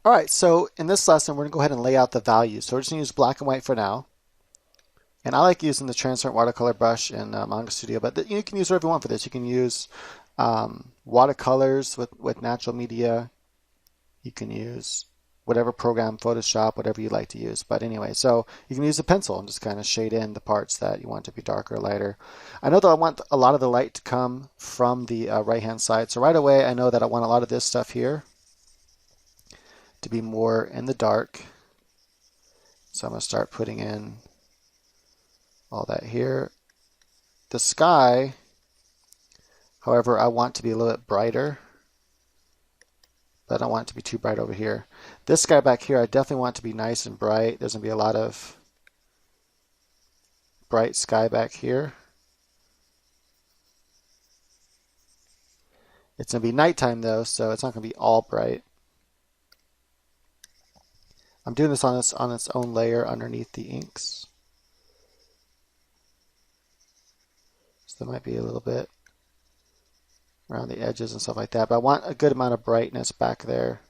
All right, so in this lesson, we're going to go ahead and lay out the values. So we're just going to use black and white for now. And I like using the transparent watercolor brush in Manga Studio, but you can use whatever you want for this. You can use watercolors with natural media. You can use whatever program, Photoshop, whatever you like to use. But anyway, so you can use a pencil and just kind of shade in the parts that you want to be darker or lighter. I know that I want a lot of the light to come from the right-hand side. So right away, I know that I want a lot of this stuff here to be more in the dark. So I'm going to start putting in all that here. The sky, however, I want to be a little bit brighter, but I don't want it to be too bright over here. This sky back here, I definitely want to be nice and bright. There's going to be a lot of bright sky back here. It's going to be nighttime though, so it's not going to be all bright. I'm doing this on its own layer underneath the inks. So there might be a little bit around the edges and stuff like that, but I want a good amount of brightness back there.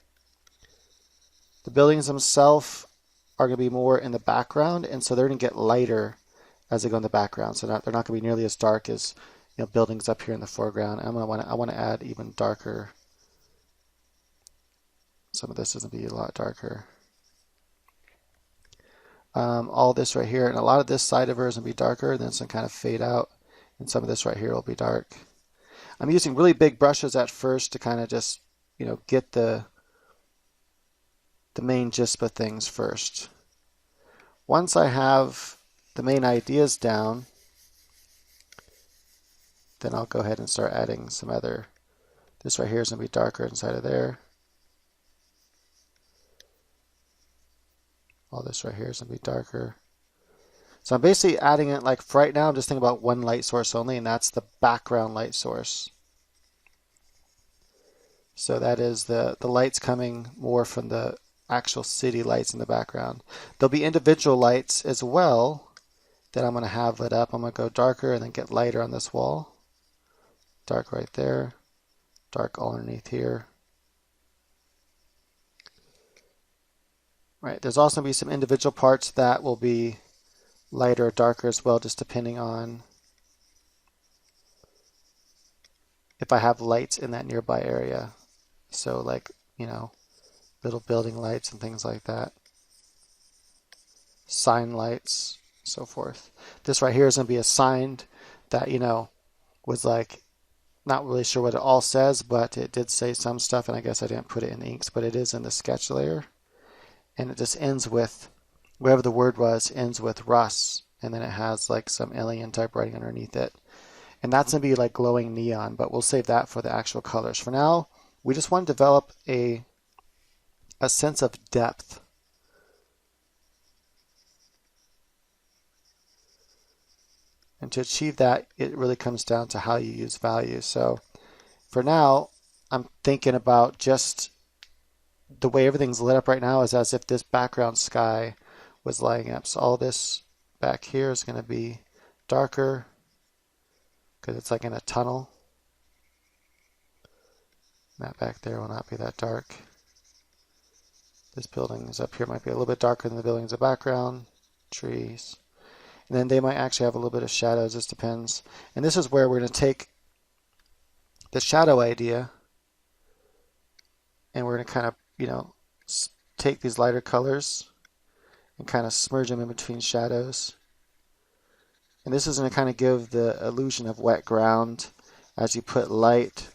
The buildings themselves are going to be more in the background, and so they're going to get lighter as they go in the background. So they're not going to be nearly as dark as buildings up here in the foreground. I want to add even darker. Some of this is going to be a lot darker. All this right here, and a lot of this side of her is going to be darker, then some kind of fade out, and some of this right here will be dark. I'm using really big brushes at first to kind of just, get the main gist of things first. Once I have the main ideas down, then I'll go ahead and start adding some other. This right here is going to be darker inside of there. All this right here is going to be darker. So I'm basically adding it like for right now, I'm just thinking about one light source only, and that's the background light source. So that is the lights coming more from the actual city lights in the background. There'll be individual lights as well that I'm going to have lit up. I'm going to go darker and then get lighter on this wall. Dark right there. Dark all underneath here. Right, there's also going to be some individual parts that will be lighter or darker as well, just depending on if I have lights in that nearby area. So like, little building lights and things like that. Sign lights, so forth. This right here is going to be a sign that, was like, not really sure what it all says, but it did say some stuff, and I guess I didn't put it in the inks, but it is in the sketch layer. And it just ends with, whatever the word was, ends with Russ, and then it has like some alien type writing underneath it. And that's going to be like glowing neon, but we'll save that for the actual colors. For now, we just want to develop a sense of depth. And to achieve that, it really comes down to how you use values. So for now, I'm thinking about just the way everything's lit up right now is as if this background sky was lighting up. So all this back here is going to be darker because it's like in a tunnel. That back there will not be that dark. This building is up here might be a little bit darker than the buildings in the background. Trees. And then they might actually have a little bit of shadows. This depends. And this is where we're going to take the shadow idea and we're going to kind of, take these lighter colors and kind of smudge them in between shadows. And this is going to kind of give the illusion of wet ground as you put light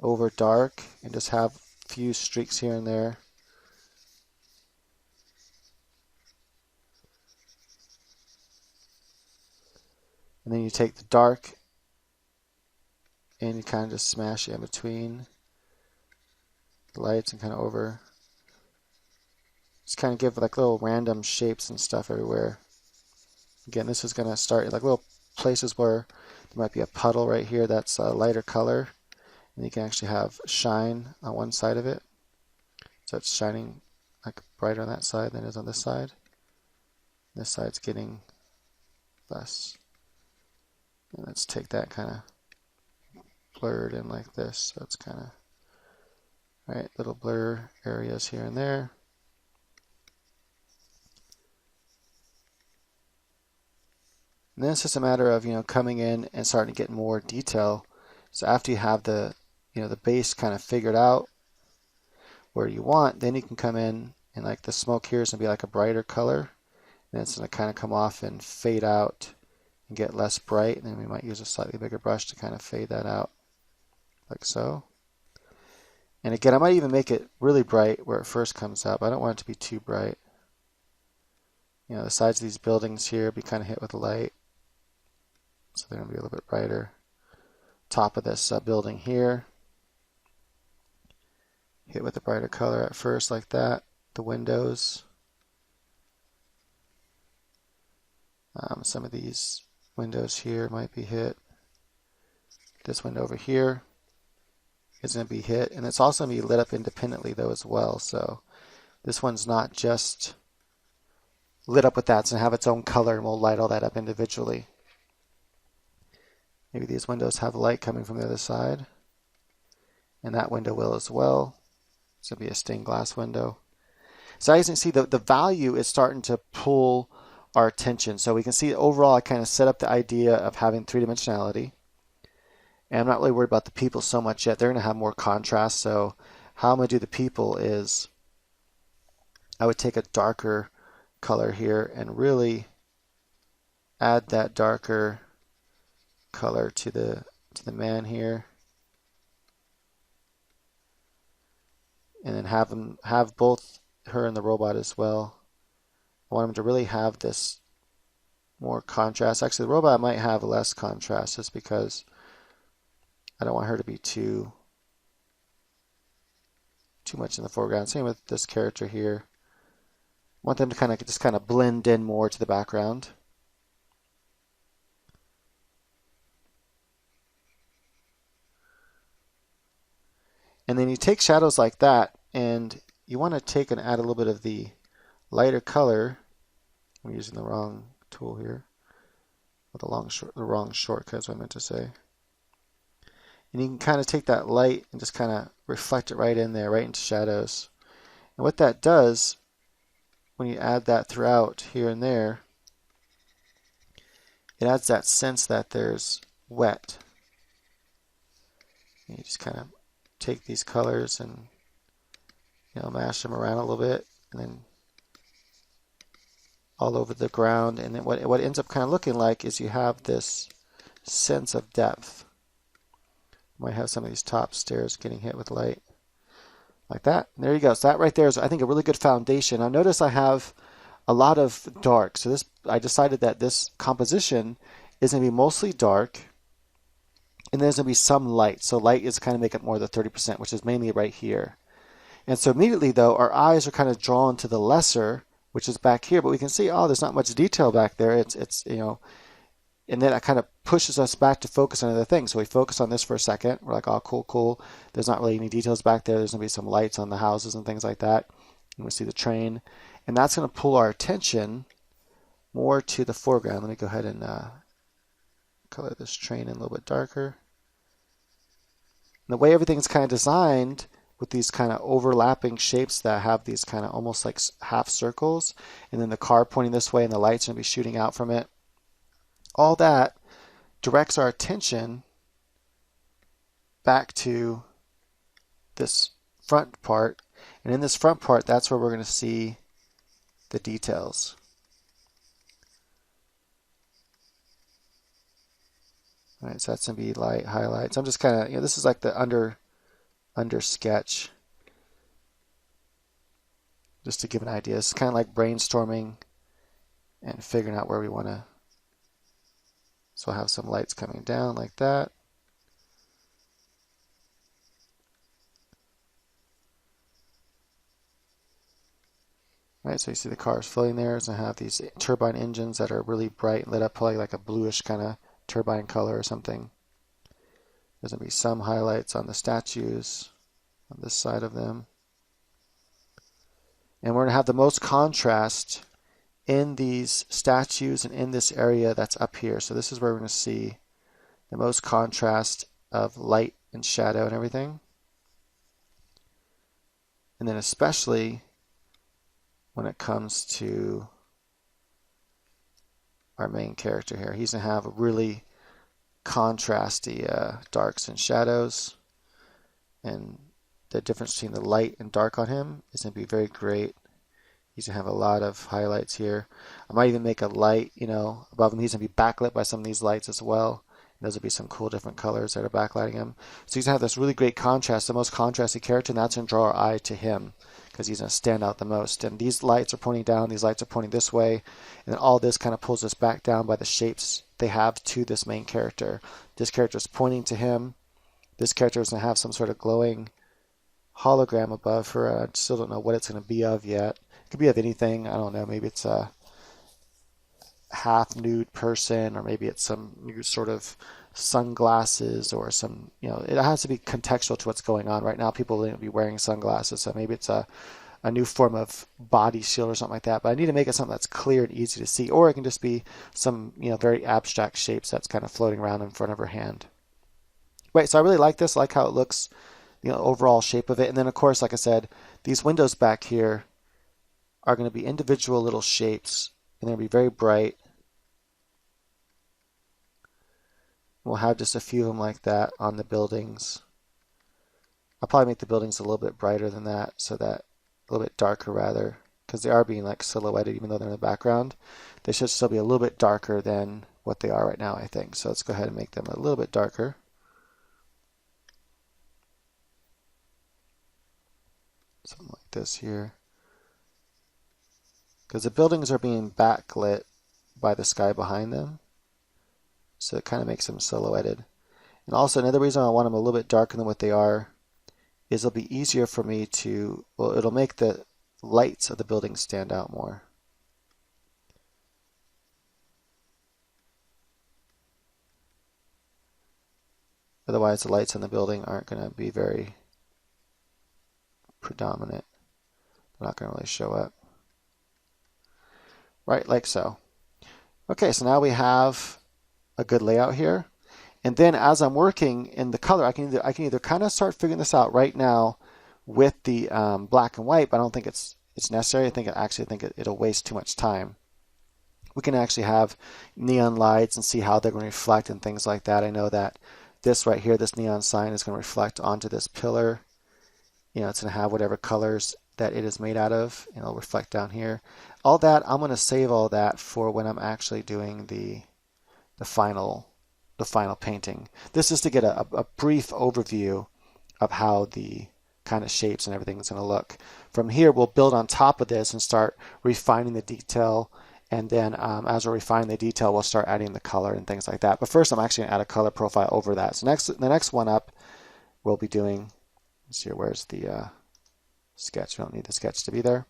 over dark and just have a few streaks here and there. And then you take the dark and you kind of just smash it in between the lights and kind of over. Just kind of give like little random shapes and stuff everywhere. Again, this is going to start like little places where there might be a puddle right here that's a lighter color. And you can actually have shine on one side of it. So it's shining like brighter on that side than it is on this side. This side's getting less. And let's take that kind of blurred in like this. So it's kind of Right, little blur areas here and there. And then it's just a matter of, coming in and starting to get more detail. So after you have the base kind of figured out where you want, then you can come in and like the smoke here is going to be like a brighter color. And it's going to kind of come off and fade out and get less bright. And then we might use a slightly bigger brush to kind of fade that out like so. And again, I might even make it really bright where it first comes up. I don't want it to be too bright. The sides of these buildings here be kind of hit with light. So they're going to be a little bit brighter. Top of this building here, hit with a brighter color at first like that. The windows. Some of these windows here might be hit. This window over here is going to be hit. And it's also going to be lit up independently though as well. So this one's not just lit up with that. It's going to have its own color and we'll light all that up individually. Maybe these windows have light coming from the other side. And that window will as well. It's going to be a stained glass window. So as you can see, the value is starting to pull our attention. So we can see overall I kind of set up the idea of having three-dimensionality. And I'm not really worried about the people so much yet. They're going to have more contrast. So how I'm going to do the people is I would take a darker color here and really add that darker color to the man here, and then have both her and the robot as well. I want them to really have this more contrast. Actually, the robot might have less contrast just because I don't want her to be too much in the foreground. Same with this character here. I want them to just kind of blend in more to the background. And then you take shadows like that, and you want to take and add a little bit of the lighter color. I'm using the wrong tool here. The wrong shortcut is what I meant to say. And you can kind of take that light and just kind of reflect it right in there, right into shadows. And what that does, when you add that throughout here and there, it adds that sense that there's wet. And you just kind of take these colors and mash them around a little bit, and then all over the ground. And then what it ends up kind of looking like is you have this sense of depth. You might have some of these top stairs getting hit with light like that. And there you go. So that right there is, I think, a really good foundation. Now notice I have a lot of dark. So I decided that this composition is going to be mostly dark. And there's going to be some light. So light is kind of make up more of the 30%, which is mainly right here. And so immediately, though, our eyes are kind of drawn to the lesser, which is back here. But we can see, there's not much detail back there. It's and then that kind of pushes us back to focus on other things. So we focus on this for a second. We're like, oh, cool. There's not really any details back there. There's going to be some lights on the houses and things like that. And we see the train. And that's going to pull our attention more to the foreground. Let me go ahead and color this train in a little bit darker. And the way everything's kind of designed with these kind of overlapping shapes that have these kind of almost like half circles, and then the car pointing this way and the lights are going to be shooting out from it. All that directs our attention back to this front part. And in this front part, that's where we're going to see the details. All right, so that's going to be light highlights. I'm just kind of, this is like the under sketch, just to give an idea. It's kind of like brainstorming and figuring out where we want to. So I'll have some lights coming down like that. Right, so you see the cars floating there. It's going to have these turbine engines that are really bright, lit up, probably like a bluish kind of turbine color or something. There's going to be some highlights on the statues on this side of them. And we're going to have the most contrast in these statues and in this area that's up here. So this is where we're going to see the most contrast of light and shadow and everything. And then especially when it comes to our main character here, he's going to have a really contrasty darks and shadows. And the difference between the light and dark on him is going to be very great. He's going to have a lot of highlights here. I might even make a light, above him. He's going to be backlit by some of these lights as well. And those will be some cool different colors that are backlighting him. So he's going to have this really great contrast, the most contrasty character, and that's going to draw our eye to him because he's going to stand out the most. And these lights are pointing down, these lights are pointing this way, and then all this kind of pulls us back down by the shapes they have to this main character. This character is pointing to him. This character is going to have some sort of glowing hologram above her. I still don't know what it's going to be of yet. It could be of anything. I don't know. Maybe it's a half nude person, or maybe it's some new sort of sunglasses, or some, it has to be contextual to what's going on. Right now, people will be wearing sunglasses, so maybe it's a new form of body shield or something like that. But I need to make it something that's clear and easy to see, or it can just be some, very abstract shapes that's kind of floating around in front of her hand. Right, so I really like this. I like how it looks, overall shape of it. And then, of course, like I said, these windows back here are going to be individual little shapes, and they're going to be very bright. We'll have just a few of them like that on the buildings. I'll probably make the buildings a little bit brighter than that, so that a little bit darker rather, because they are being like silhouetted even though they're in the background. They should still be a little bit darker than what they are right now, I think. So let's go ahead and make them a little bit darker. Something like this here. Because the buildings are being backlit by the sky behind them. So it kind of makes them silhouetted. And also another reason I want them a little bit darker than what they are is it'll be easier for me to, it'll make the lights of the building stand out more. Otherwise the lights in the building aren't going to be very predominant. They're not going to really show up. Right, like so. Okay, so now we have a good layout here. And then as I'm working in the color, I can either kind of start figuring this out right now with the black and white, but I don't think it's necessary. I think it'll waste too much time. We can actually have neon lights and see how they're going to reflect and things like that. I know that this right here, this neon sign, is going to reflect onto this pillar. It's going to have whatever colors that it is made out of, and it'll reflect down here. All that, I'm going to save all that for when I'm actually doing the final painting. This is to get a brief overview of how the kind of shapes and everything is going to look. From here, we'll build on top of this and start refining the detail. And then as we're refining the detail, we'll start adding the color and things like that. But first, I'm actually going to add a color profile over that. So the next one up, we'll be doing, let's see, where's the sketch? We don't need the sketch to be there.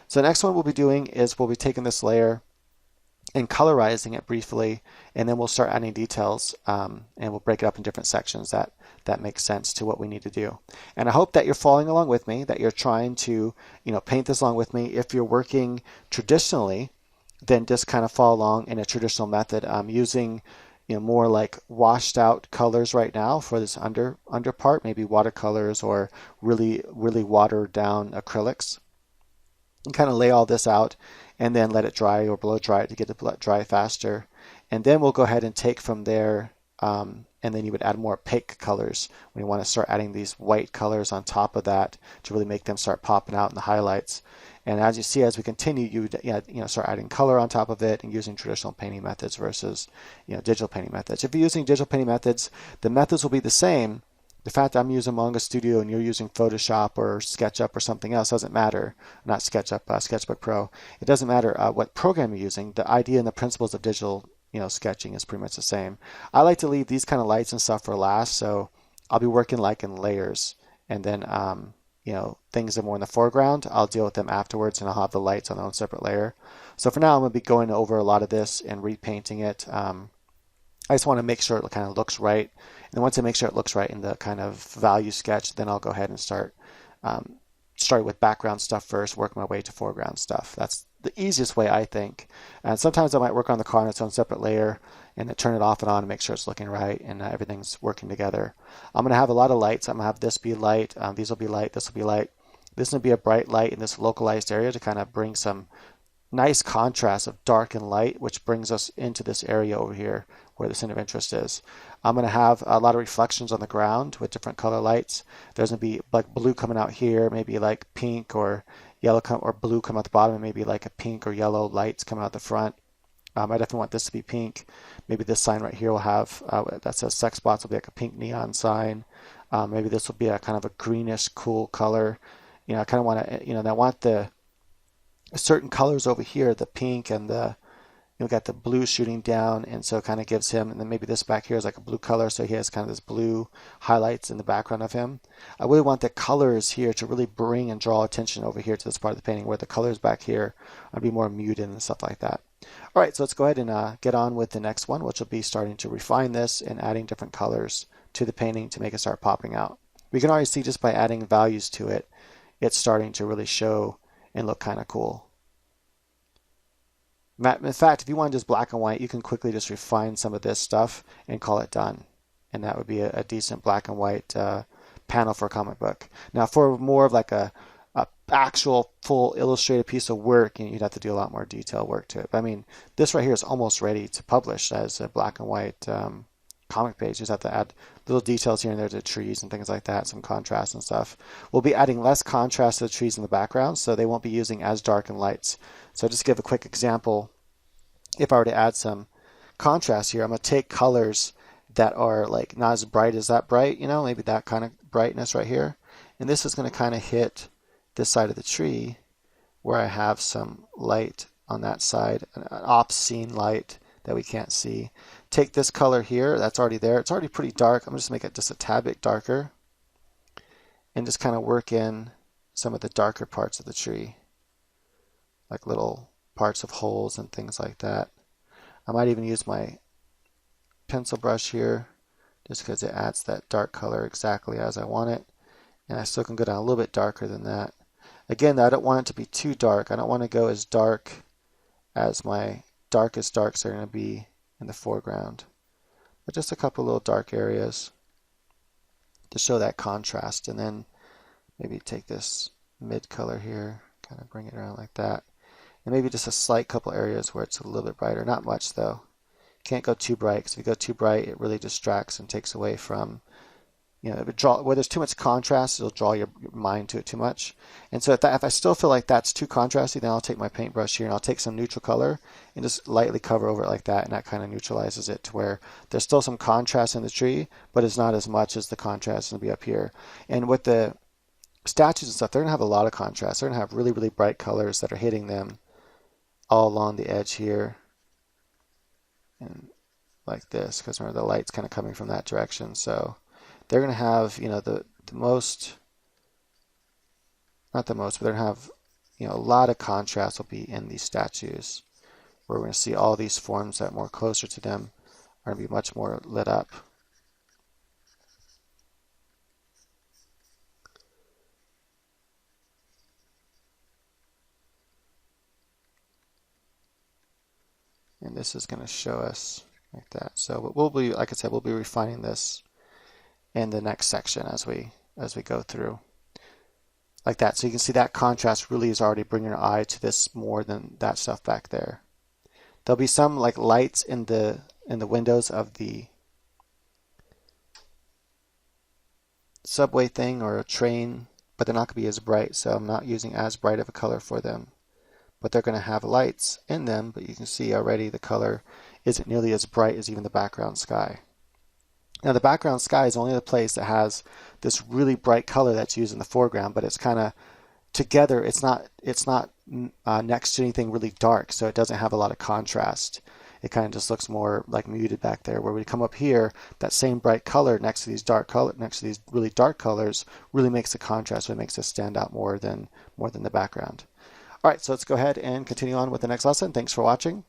So the next one we'll be doing is we'll be taking this layer and colorizing it briefly, and then we'll start adding details, and we'll break it up in different sections that makes sense to what we need to do. And I hope that you're following along with me, that you're trying to paint this along with me. If you're working traditionally, then just kind of follow along in a traditional method. I'm using more like washed out colors right now for this under part, maybe watercolors or really watered down acrylics. And kind of lay all this out and then let it dry or blow dry it to get it to dry faster. And then we'll go ahead and take from there, and then you would add more opaque colors when you want to start adding these white colors on top of that to really make them start popping out in the highlights. And as you see, as we continue, you start adding color on top of it and using traditional painting methods versus digital painting methods. If you're using digital painting methods, the methods will be the same. The fact that I'm using Manga Studio and you're using Photoshop or SketchUp or something else doesn't matter. Not SketchUp, Sketchbook Pro. It doesn't matter what program you're using. The idea and the principles of digital sketching is pretty much the same. I like to leave these kind of lights and stuff for last, so I'll be working like in layers, and then things that are more in the foreground, I'll deal with them afterwards, and I'll have the lights on their own separate layer. So for now, I'm going to be going over a lot of this and repainting it. I just want to make sure it kind of looks right. And once I make sure it looks right in the kind of value sketch, then I'll go ahead and start with background stuff first, work my way to foreground stuff. That's the easiest way, I think. And sometimes I might work on the car on its own separate layer and then turn it off and on and make sure it's looking right and everything's working together. I'm going to have a lot of lights. I'm going to have this be light, these will be light, this will be light. This would be a bright light in this localized area to kind of bring some nice contrast of dark and light, which brings us into this area over here where the center of interest is. I'm going to have a lot of reflections on the ground with different color lights. There's going to be like blue coming out here, maybe like pink or yellow or blue come out the bottom, and maybe like a pink or yellow lights come out the front. I definitely want this to be pink. Maybe this sign right here will have, that says sex spots, will be like a pink neon sign. Maybe this will be a kind of a greenish cool color. I kind of want to, and I want the certain colors over here, the pink and the, got the blue shooting down, and so it kind of gives him, and then maybe this back here is like a blue color, so he has kind of this blue highlights in the background of him. I really want the colors here to really bring and draw attention over here to this part of the painting, where the colors back here are be more muted and stuff like that. All right, so let's go ahead and get on with the next one, which will be starting to refine this and adding different colors to the painting to make it start popping out. We can already see just by adding values to it, it's starting to really show and look kind of cool. In fact, if you want just black and white, you can quickly just refine some of this stuff and call it done. And that would be a decent black and white panel for a comic book. Now, for more of like a actual full illustrated piece of work, you'd have to do a lot more detail work to it. But I mean, this right here is almost ready to publish as a black and white comic page. You just have to add little details here and there to the trees and things like that, some contrast and stuff. We'll be adding less contrast to the trees in the background, so they won't be using as dark and lights. So just to give a quick example, if I were to add some contrast here, I'm going to take colors that are like not as bright as that bright, maybe that kind of brightness right here. And this is going to kind of hit this side of the tree where I have some light on that side, an obscene light that we can't see. Take this color here, that's already there. It's already pretty dark. I'm just going to make it just a tad bit darker and just kind of work in some of the darker parts of the tree, like little parts of holes and things like that. I might even use my pencil brush here just because it adds that dark color exactly as I want it. And I still can go down a little bit darker than that. Again, I don't want it to be too dark. I don't want to go as dark as my darkest darks are going to be in the foreground. But just a couple little dark areas to show that contrast. And then maybe take this mid color here, kind of bring it around like that. And maybe just a slight couple areas where it's a little bit brighter. Not much though. Can't go too bright, because if you go too bright, it really distracts and takes away from, where there's too much contrast, it'll draw your mind to it too much. And so if I still feel like that's too contrasty, then I'll take my paintbrush here and I'll take some neutral color and just lightly cover over it like that, and that kind of neutralizes it to where there's still some contrast in the tree, but it's not as much as the contrast will be up here. And with the statues and stuff, they're going to have a lot of contrast. They're going to have really, really bright colors that are hitting them all along the edge here. And like this, because remember the light's kind of coming from that direction. So they're going to have, the most, not the most, but they're going to have, a lot of contrast will be in these statues, where we're going to see all these forms that are more closer to them are going to be much more lit up. And this is going to show us like that. So we'll be, like I said, we'll be refining this in the next section as we go through like that. So you can see that contrast really is already bringing our eye to this more than that stuff back there. There'll be some like lights in the windows of the subway thing or a train, but they're not going to be as bright, so I'm not using as bright of a color for them. But they're going to have lights in them, but you can see already the color isn't nearly as bright as even the background sky. Now the background sky is only the place that has this really bright color that's used in the foreground, but it's kind of together. It's not next to anything really dark, so it doesn't have a lot of contrast. It kind of just looks more like muted back there. Where we come up here, that same bright color next to these really dark colors really makes the contrast. So it makes it stand out more than the background. All right, so let's go ahead and continue on with the next lesson. Thanks for watching.